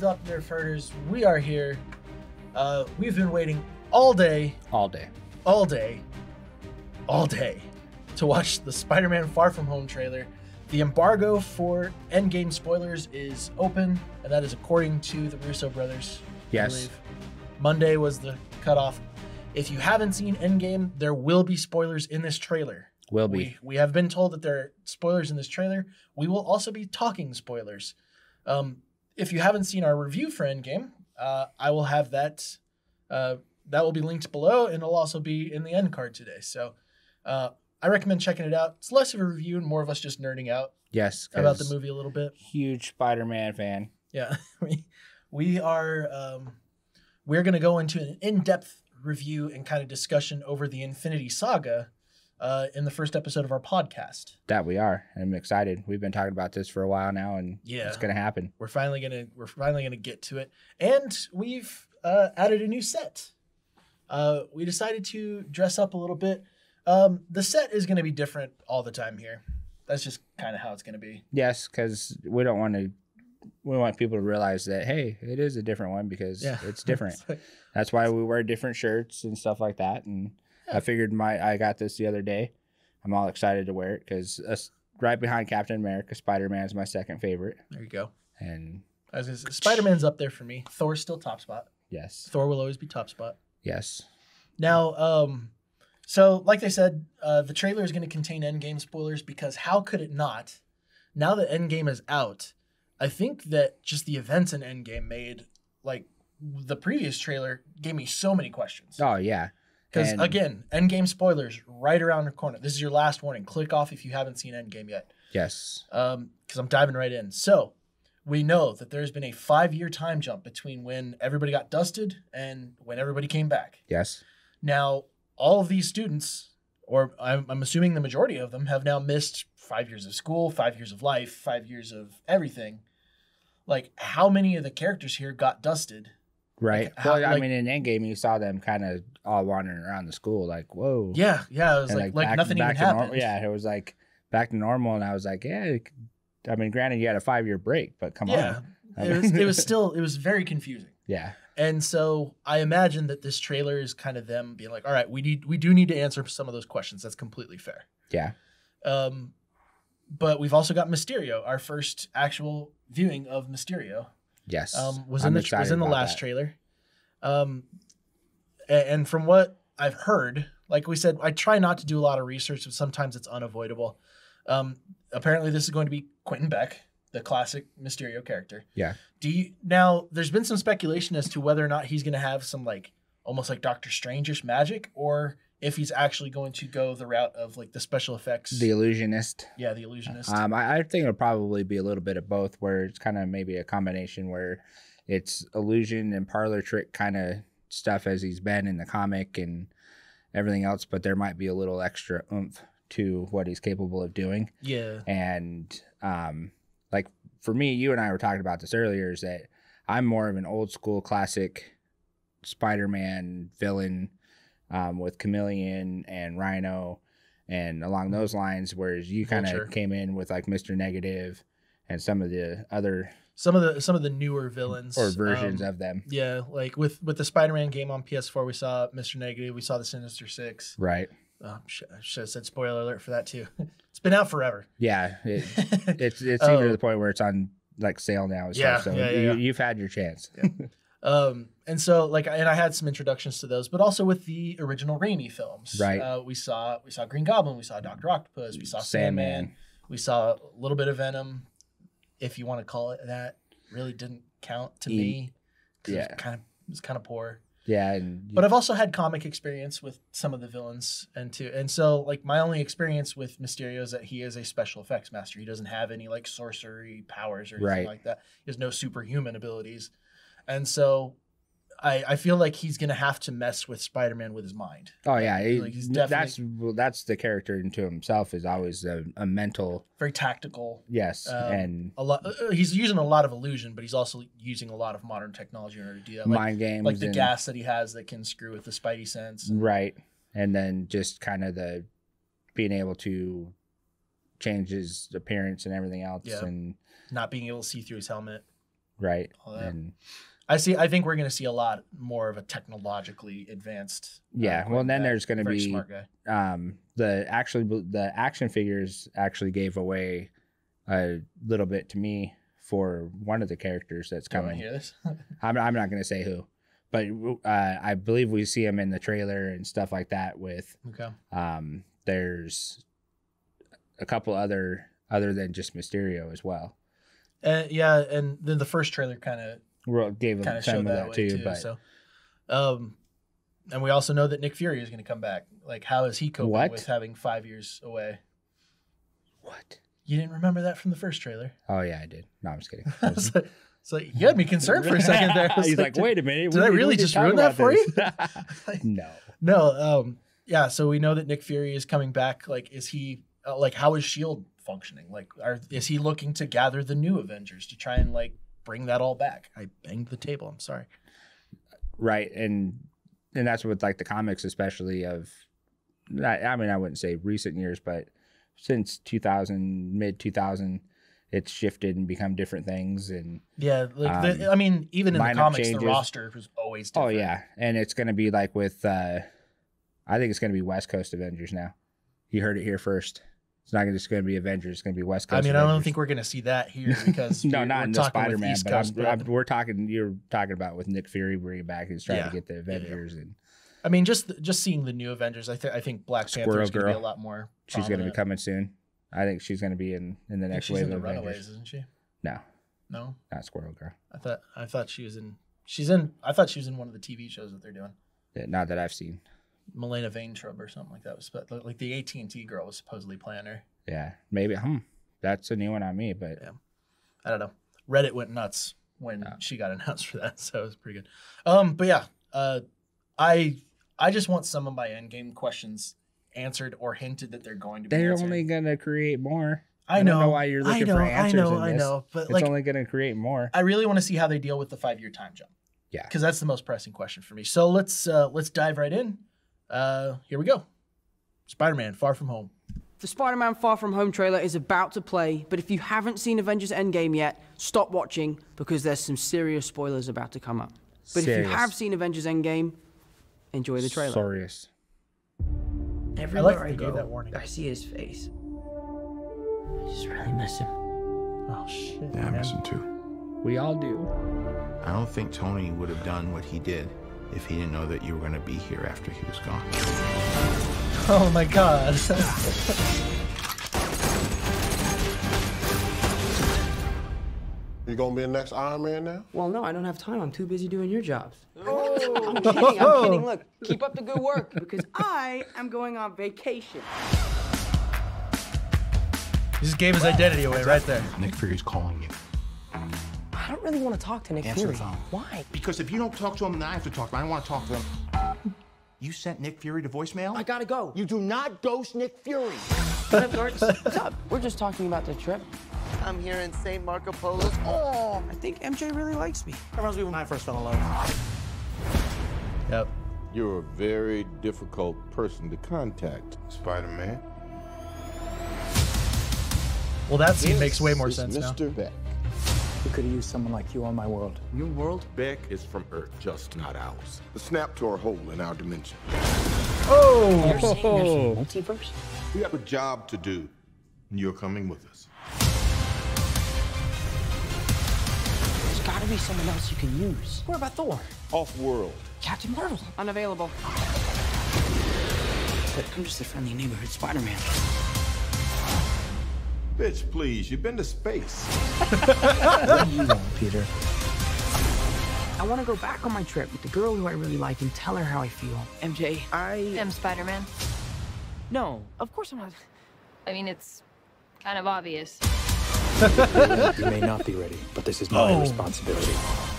up, Nerf herders? We are here. We've been waiting all day to watch the Spider-Man Far From Home trailer. The embargo for Endgame spoilers is open, and that is according to the Russo brothers. Yes. I believe. Monday was the cutoff. If you haven't seen Endgame, there will be spoilers in this trailer. Will be. We have been told that there are spoilers in this trailer. We will also be talking spoilers. If you haven't seen our review for Endgame, I will have that. That will be linked below, and it'll also be in the end card today. So I recommend checking it out. It's less of a review and more of us just nerding out Yes. about the movie a little bit. Huge Spider-Man fan. Yeah, we are. We're going to go into an in-depth review and kind of discussion over the Infinity Saga in the first episode of our podcast. That we are. I'm excited. We've been talking about this for a while now, and Yeah. it's going to happen. We're finally gonna get to it, and we've added a new set. We decided to dress up a little bit. The set is going to be different all the time here. That's just kind of how it's going to be. Yes, because we want people to realize that, hey, it is a different one because it's different. That's why we wear different shirts and stuff like that. And I figured I got this the other day. I'm all excited to wear it because right behind Captain America, Spider-Man is my second favorite. There you go. And I was gonna say, Spider-Man's up there for me. Thor's still top spot. yes. Thor will always be top spot. Yes. Now, so like they said, the trailer is going to contain Endgame spoilers because how could it not? Now that Endgame is out, I think that just the events in Endgame made, like, the previous trailer gave me so many questions. Oh, yeah. Because, And- again, Endgame spoilers right around the corner. This is your last warning. Click off if you haven't seen Endgame yet. Yes. Because I'm diving right in. So, we know that there's been a 5-year time jump between when everybody got dusted and when everybody came back. Yes. Now, all of these students, or I'm assuming the majority of them, have now missed 5 years of school, 5 years of life, 5 years of everything. Like, how many of the characters here got dusted? Right. Like, how- well, I like- mean, in Endgame, you saw them kind of all wandering around the school like, whoa. Yeah, it was And like nothing even happened. Yeah, it was like back to normal. And I was like, yeah. I mean, granted, you had a 5-year break, but come on. It was very confusing. Yeah. And so I imagine that this trailer is kind of them being like, all right, we do need to answer some of those questions. That's completely fair. Yeah. But we've also got Mysterio, our first actual viewing of Mysterio. Yes. Was I'm in excited the about last that. trailer. And from what I've heard, like we said, I try not to do a lot of research, but sometimes it's unavoidable. Apparently this is going to be Quentin Beck, the classic Mysterio character. Yeah. Now there's been some speculation as to whether or not he's going to have some like almost like Doctor Strange-ish magic, or if he's actually going to go the route of like the special effects. The Illusionist. Yeah, the illusionist. I think it'll probably be a little bit of both, where it's kind of maybe a combination where it's illusion and parlor trick kind of stuff as he's been in the comic and everything else, but there might be a little extra oomph to what he's capable of doing. Yeah. And like for me, you and I were talking about this earlier, is that I'm more of an old school classic Spider-Man villain with Chameleon and Rhino and along those lines, whereas you kind Vulture. of came in with like Mr. Negative and some of the other Some of the newer villains or versions of them. Yeah, like with the Spider-Man game on PS4, we saw Mr. Negative, we saw the Sinister Six. Right. I should have said spoiler alert for that too. It's been out forever. Yeah. It's even to the point where it's on like sale now and Yeah, stuff. So yeah. you've had your chance. And so like, and I had some introductions to those, but also with the original Raimi films. Right. We saw Green Goblin, we saw Dr. Octopus, we saw Sandman, we saw a little bit of Venom, if you want to call it that. Really didn't count to me. Yeah. It was kind of poor. Yeah. And But I've also had comic experience with some of the villains and so like my only experience with Mysterio is that he is a special effects master. He doesn't have any like sorcery powers or anything Right. like that. He has no superhuman abilities. And so I feel like he's gonna have to mess with Spider-Man with his mind. oh yeah, Like, he's definitely that's the character into himself is always a mental very tactical. yes and A lot. He's using a lot of illusion, but he's also using a lot of modern technology in order to do that. Like, mind games like the and, gas that he has that can screw with the Spidey sense. right, and then just kind of the being able to change his appearance and everything else Yeah. and Not being able to see through his helmet. right? And I think we're going to see a lot more of a technologically advanced. Yeah. Well, then there's going to be smart guy. the action figures actually gave away a little bit to me for one of the characters that's coming. You want to hear this? I'm not going to say who, but I believe we see him in the trailer and stuff like that. With there's a couple other than just Mysterio as well. Yeah, and then the first trailer kind of gave him some of that too. But so, and we also know that Nick Fury is going to come back. Like, how is he coping with having 5 years away? What? You didn't remember that from the first trailer? Oh yeah, I did. No, I'm just kidding. So you had me concerned for a second there. He's like, wait a minute. Did I really just ruin that for you? No. Yeah. So we know that Nick Fury is coming back. Like, is he how is S.H.I.E.L.D. functioning? Like, is he looking to gather the new Avengers to try and like bring that all back? I banged the table. I'm sorry. Right, and that's with like the comics, especially of. I mean, I wouldn't say recent years, but since 2000, mid 2000, it's shifted and become different things. And yeah, like I mean, even in the comics, changes. The roster was always different. Oh yeah, and it's going to be like with, I think it's going to be West Coast Avengers now. You heard it here first. It's not just going to be Avengers. It's going to be West Coast. I mean, Avengers. I don't think we're going to see that here because no, not in the Spider-Man. But you're talking about with Nick Fury bringing back. He's trying to get the Avengers and. I mean, just seeing the new Avengers, I think Black Panther is going to be a lot more. She's going to be coming soon. I think she's going to be in the next wave of Avengers. Runaways, isn't she? No, not Squirrel Girl. I thought she was in. I thought she was in one of the TV shows that they're doing. Yeah, not that I've seen. Milena Vaintrub or something like that was like the AT&T girl was supposedly playing her. Yeah, maybe. That's a new one on me, but yeah, I don't know. Reddit went nuts when she got announced for that, so it was pretty good. But yeah, I just want some of my Endgame questions answered or hinted that they're going to be. They're only going to create more. I know. I don't know why you're looking for answers. I know, but it's only going to create more. I really want to see how they deal with the 5-year time jump. Yeah, because that's the most pressing question for me. So let's dive right in. Here we go. Spider-Man: Far From Home. The Spider-Man Far From Home trailer is about to play, but if you haven't seen Avengers Endgame yet, stop watching because there's some serious spoilers about to come up. But if you have seen Avengers Endgame, enjoy the trailer. Serious. Everywhere I go, I see his face. I just really miss him. Oh shit. Yeah, I miss him too. We all do. I don't think Tony would have done what he did if he didn't know that you were going to be here after he was gone. Oh my god. You gonna be the next Iron Man now? Well, no, I don't have time. I'm too busy doing your jobs. Oh. I'm kidding. Look, keep up the good work because I am going on vacation. He just gave his identity away right there. Nick Fury's calling you. I don't really want to talk to Nick Fury. Answer the phone. Why? Because if you don't talk to him, then I have to talk to him. I don't want to talk to him. You sent Nick Fury to voicemail? I gotta go. You do not ghost Nick Fury. What up, George? What's up? We're just talking about the trip. I'm here in St. Marco Polo. Oh, I think MJ really likes me. That reminds me when I first fell in love. Yep. You're a very difficult person to contact, Spider-Man. Well, that scene makes way more sense now. Mr. Beck. We could have used someone like you on my world. Your world? Beck is from Earth, just not ours. The snap to a hole in our dimension. Oh! You're saying there's a multiverse? We have a job to do, and you're coming with us. There's gotta be someone else you can use. What about Thor? Off-world. Captain Marvel? Unavailable. But I'm just a friendly neighborhood Spider-Man. Bitch, please, you've been to space. What do you want, Peter? I want to go back on my trip with the girl who I really like and tell her how I feel. MJ, I am Spider-Man. No, of course I'm not. I mean, it's kind of obvious. You may not be ready, but this is my responsibility.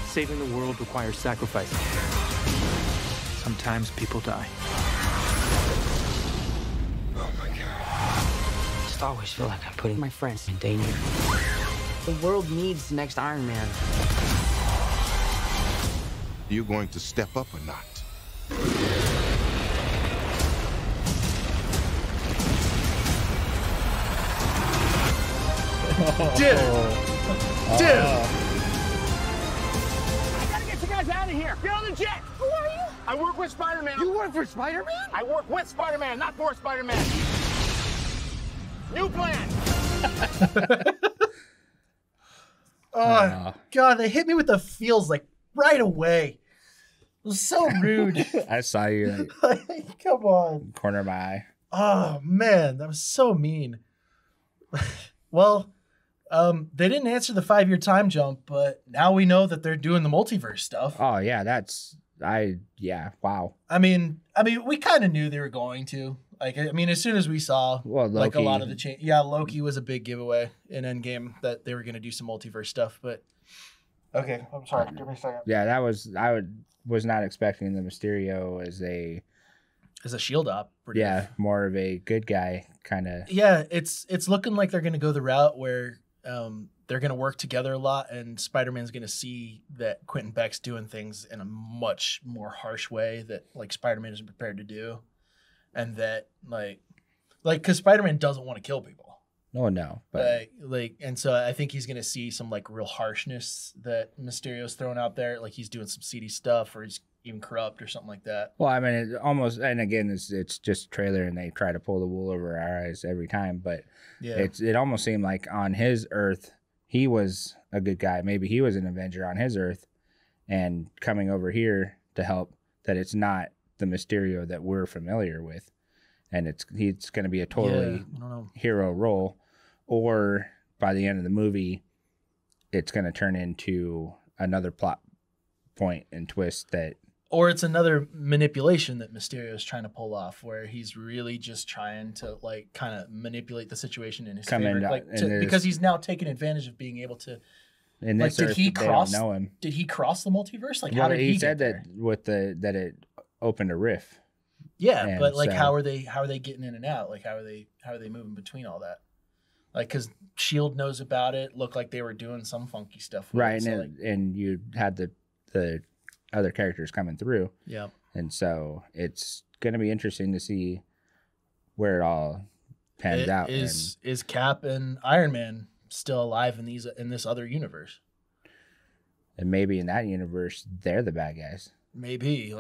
Saving the world requires sacrifice. Sometimes people die. Oh my God. I just always feel like I'm putting my friends in danger. The world needs the next Iron Man. You're going to step up or not? Dude! out of here. Get on the jet. Who are you? I work with Spider-Man. You work for Spider-Man? I work with Spider-Man, not for Spider-Man. New plan. Oh, God, they hit me with the feels like right away. It was so rude. I saw you. Come on. Corner of my eye. Oh, man, that was so mean. Well, they didn't answer the 5-year time jump, but now we know that they're doing the multiverse stuff. Oh, yeah, wow. I mean, we kind of knew they were going to. Like, I mean, as soon as we saw, like, a lot of the change. Yeah, Loki was a big giveaway in Endgame that they were going to do some multiverse stuff, but okay, I'm sorry. Give me a second. Yeah, I was not expecting the Mysterio as a shield op. Yeah, more of a good guy kind of. Yeah, it's looking like they're going to go the route where they're going to work together a lot, and Spider-Man's going to see that Quentin Beck's doing things in a much more harsh way that like Spider-Man isn't prepared to do, and that like because Spider-Man doesn't want to kill people. Oh no, but and so I think he's going to see some like real harshness that Mysterio's throwing out there, like he's doing some seedy stuff or he's even corrupt or something like that. Well, I mean, it almost, and again, it's just a trailer, and they try to pull the wool over our eyes every time. But yeah, it almost seemed like on his Earth, he was a good guy. Maybe he was an Avenger on his Earth, and coming over here to help. That it's not the Mysterio that we're familiar with, and he's going to be a totally hero role, or by the end of the movie, it's going to turn into another plot point and twist that. Or it's another manipulation that Mysterio is trying to pull off, where he's really just trying to like kind of manipulate the situation in his favor, because he's now taking advantage of being able to. In this Earth, they don't know him. Did he cross the multiverse? Like, well, how did he said get there? That with that it opened a rift. Yeah, and but like, how are they getting in and out? Like, how are they moving between all that? Like, because Shield knows about it. Looked like they were doing some funky stuff. With right, it, and you had the other characters coming through. Yeah. And so it's going to be interesting to see where it all pans out. Is Cap and Iron Man still alive in this other universe? And maybe in that universe, they're the bad guys. Maybe.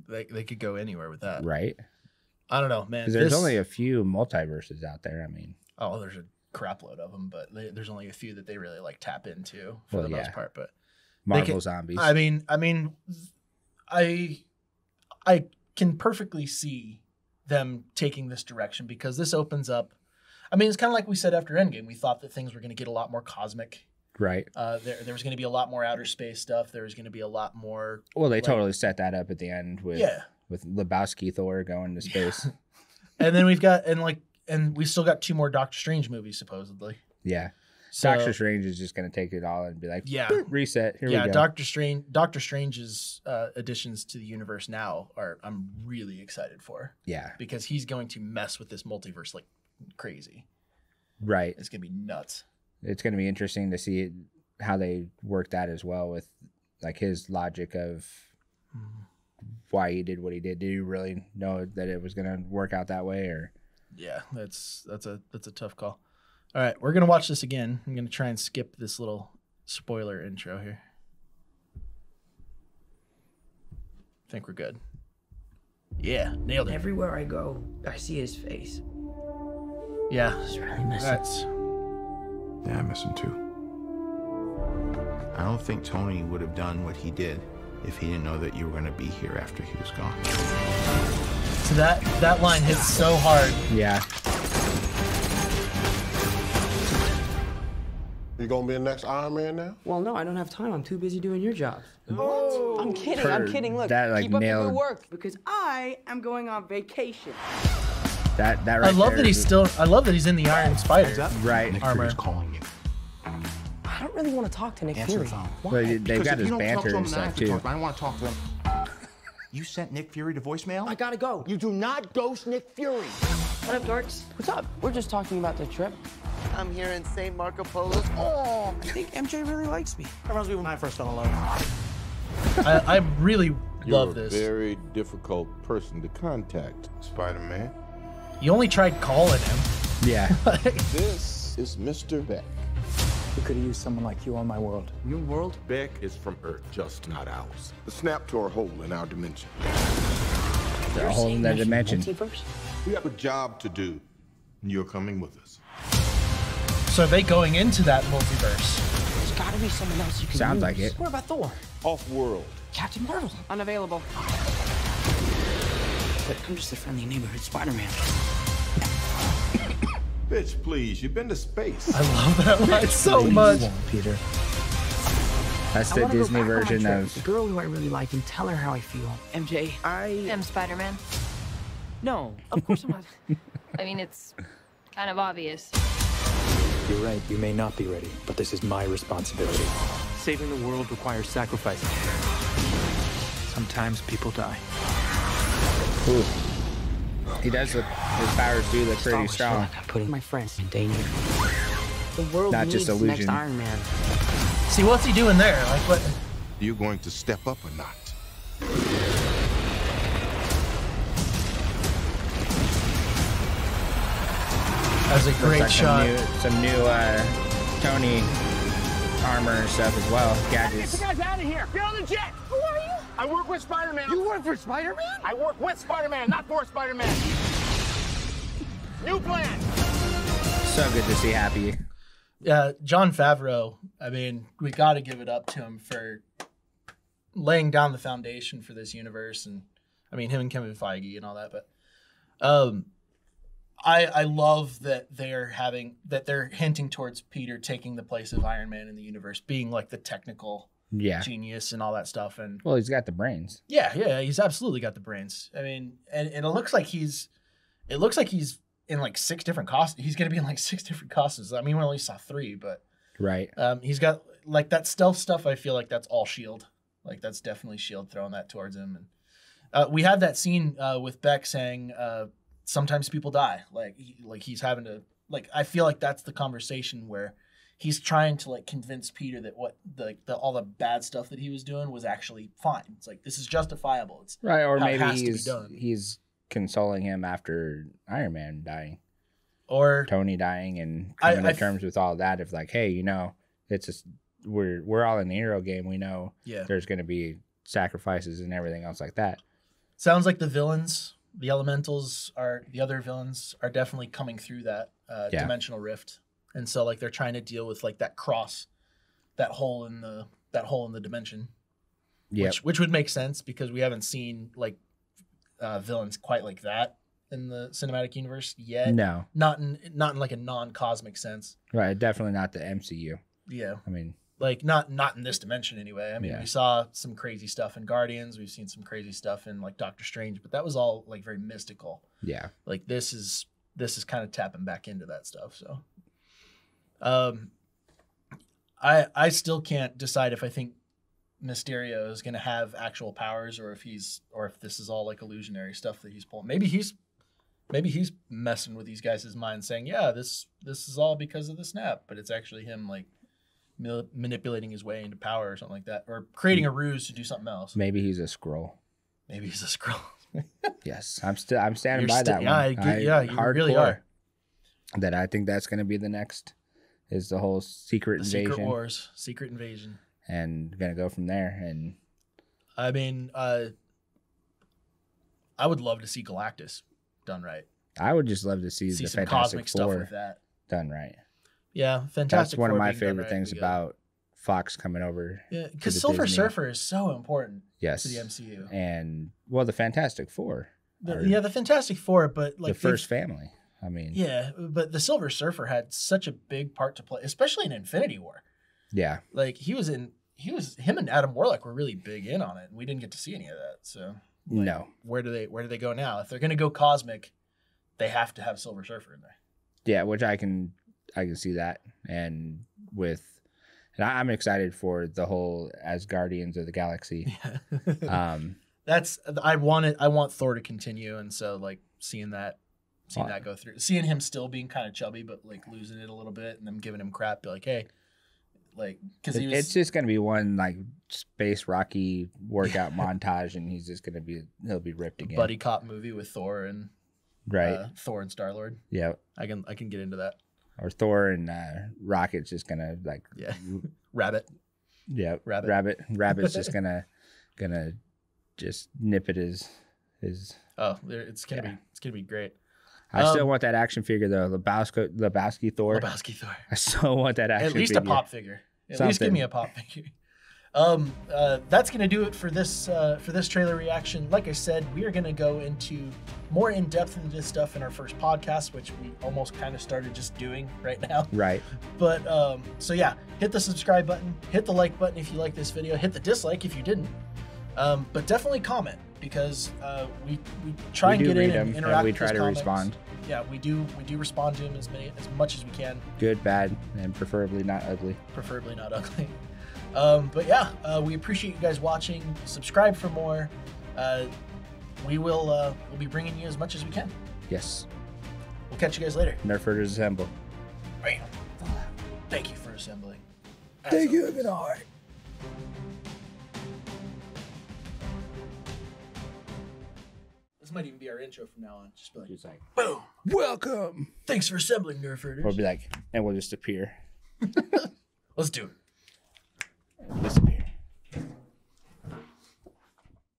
They could go anywhere with that. Right. I don't know, man. Because there's only a few multiverses out there. I mean. Oh, there's a crap load of them, but there's only a few that they really like tap into for the most part. But Marvel Zombies. I mean, I can perfectly see them taking this direction, because this opens up. I mean, it's kind of like we said after Endgame. We thought that things were going to get a lot more cosmic. Right. There was going to be a lot more outer space stuff. There was going to be a lot more. Well, they totally set that up at the end with Lebowski Thor going to space. And then and we've still got 2 more Doctor Strange movies supposedly. Yeah. So, Doctor Strange is just going to take it all and be like, reset. Here we go. Doctor Strange's additions to the universe now I'm really excited for. Yeah. Because he's going to mess with this multiverse like crazy. Right. It's going to be nuts. It's going to be interesting to see how they work that as well, with like his logic of why he did what he did. Did he really know that it was going to work out that way, or? Yeah, that's a tough call. All right, we're gonna watch this again. I'm gonna try and skip this little spoiler intro here. I think we're good. Yeah, nailed it. Everywhere I go, I see his face. Yeah, I just really miss him. Yeah, I miss him too. I don't think Tony would have done what he did if he didn't know that you were going to be here after he was gone. So that line hits so hard. Yeah. You gonna be the next Iron Man now? Well, no, I don't have time. I'm too busy doing your jobs. What? I'm kidding. Look, that, like, keep up the nailed... good work. Because I am going on vacation. That right I love that he's in the Iron Spider. Right. Nick armor. Fury's calling you. I don't really want to talk to Nick Fury. Why? They've got his banter and stuff too. I don't want to talk to him. You sent Nick Fury to voicemail? I gotta go. You do not ghost Nick Fury. What up, dorks? What's up? We're just talking about the trip. I'm here in St. Marco Polo. Oh, I think MJ really likes me. That reminds me when I first fell in love. I really love this. You're a very difficult person to contact, Spider-Man. You only tried calling him. Yeah. This is Mr. Beck. We could have used someone like you on my world. Your world? Beck is from Earth, just not ours. The snap tore a hole in our dimension. A hole in that dimension. Multiverse? We have a job to do, and you're coming with us. So are they going into that multiverse? There's gotta be someone else you can Sounds use. like it. What about Thor? Off-world. Captain Marvel? Unavailable. But I'm just a friendly neighborhood Spider-Man. Bitch, please, you've been to space. I love that line so much. Peter. That's the Disney version of... The girl who I really like and tell her how I feel. MJ, I am Spider-Man. No, of course I'm not. I mean, it's kind of obvious. You're right, you may not be ready, but this is my responsibility. Saving the world requires sacrifice. Sometimes people die. Ooh. He does look, his powers do look pretty strong. I'm putting my friends in danger. The world Not needs just the illusion. next Iron Man. See, what's he doing there? Like, what? Are you going to step up or not? That was a great like shot. Some new Tony armor and stuff as well. Get Gadgets. the guys out of here! Get on the jet! Who are you? I work with Spider-Man. You work for Spider-Man? I work with Spider-Man, not for Spider-Man. New plan. So good to see Happy. Jon Favreau, I mean, we got to give it up to him for laying down the foundation for this universe. And I mean, him and Kevin Feige and all that. But I love that they're hinting towards Peter taking the place of Iron Man in the universe, being like the technical genius and all that stuff. And well, he's got the brains. Yeah, he's absolutely got the brains. I mean, and it looks like he's in like 6 different costumes. He's going to be in like 6 different costumes. I mean, we only saw 3, but right. He's got like that stealth stuff. I feel like that's all S.H.I.E.L.D. Like that's definitely S.H.I.E.L.D. throwing that towards him. And we had that scene with Beck saying, sometimes people die. Like he's having to, like, I feel like that's the conversation where he's trying to like convince Peter that what all the bad stuff that he was doing was actually fine. It's like, this is justifiable. It's right. Or maybe he's consoling him after Iron Man dying, or Tony dying, and coming to terms with all that. Of like, hey, you know, it's just we're all in the hero game. We know there's going to be sacrifices and everything else like that. Sounds like the villains, the elementals, the other villains are definitely coming through that dimensional rift, and so like they're trying to deal with like that hole in the dimension. Yeah, which would make sense because we haven't seen like villains quite like that in the cinematic universe yet. No, not in like a non-cosmic sense. Right, definitely not the MCU. Yeah, I mean, like not in this dimension anyway. I mean, we saw some crazy stuff in Guardians. We've seen some crazy stuff in like Doctor Strange, but that was all like very mystical. Yeah, like this is kind of tapping back into that stuff. So, I still can't decide if I think Mysterio is going to have actual powers or if this is all like illusionary stuff that he's pulling. Maybe he's messing with these guys' minds saying, yeah, this is all because of the snap, but it's actually him like manipulating his way into power or something like that, or creating a ruse to do something else. Maybe he's a Skrull. Yes, I'm standing by that one. You really are. That I think that's going to be the next is the whole secret invasion. Secret Wars, secret invasion. And gonna go from there. And I mean, I would love to see Galactus done right. I would just love to see the some Fantastic cosmic Four stuff with that done right. Yeah, Fantastic That's one Four of my being favorite done things right, about Fox coming over. Yeah, because Silver Surfer is so important. Yes. To the MCU. And well, the Fantastic Four. The Fantastic Four, but like the first family. I mean, yeah, but the Silver Surfer had such a big part to play, especially in Infinity War. Yeah, like him and Adam Warlock were really big in on it, and we didn't get to see any of that. So like, no, where do they go now? If they're going to go cosmic, they have to have Silver Surfer in there. Yeah, which I can see that, and I'm excited for the whole as Guardians of the Galaxy. Yeah. I want Thor to continue, and so like seeing that go through, seeing him still being kind of chubby, but like losing it a little bit, and them giving him crap, be like, hey. Like, because it's just gonna be one like space Rocky workout montage, and he'll be ripped again. Buddy cop movie with Thor and right, Thor and Star-Lord. Yeah, I can get into that. Or Thor and Rocket's just gonna like Rabbit. Yeah, Rabbit's just gonna just nip at his. Oh, it's gonna be great. I still want that action figure though, Lebowski Thor. Lebowski Thor. I still want that action. At least figure. A pop figure. At least give me a pop figure. That's gonna do it for this trailer reaction. Like I said, we are gonna go into more in depth into this stuff in our first podcast, which we almost kind of started just doing right now. Right. But so yeah, hit the subscribe button, hit the like button if you like this video, hit the dislike if you didn't. But definitely comment because we try and get in and interact. And we with try to comments. respond. Yeah, we do respond to them as much as we can. Good, bad, and preferably not ugly. Preferably not ugly. But yeah, we appreciate you guys watching. Subscribe for more. We'll be bringing you as much as we can. Yes. We'll catch you guys later. Nerfers assemble. Bam. Thank you for assembling. Thank you. Good heart. This might even be our intro from now on. Just be like, just like boom. Welcome. Thanks for assembling, Nerfers. Or be like, and we'll just appear. Let's do it. Disappear.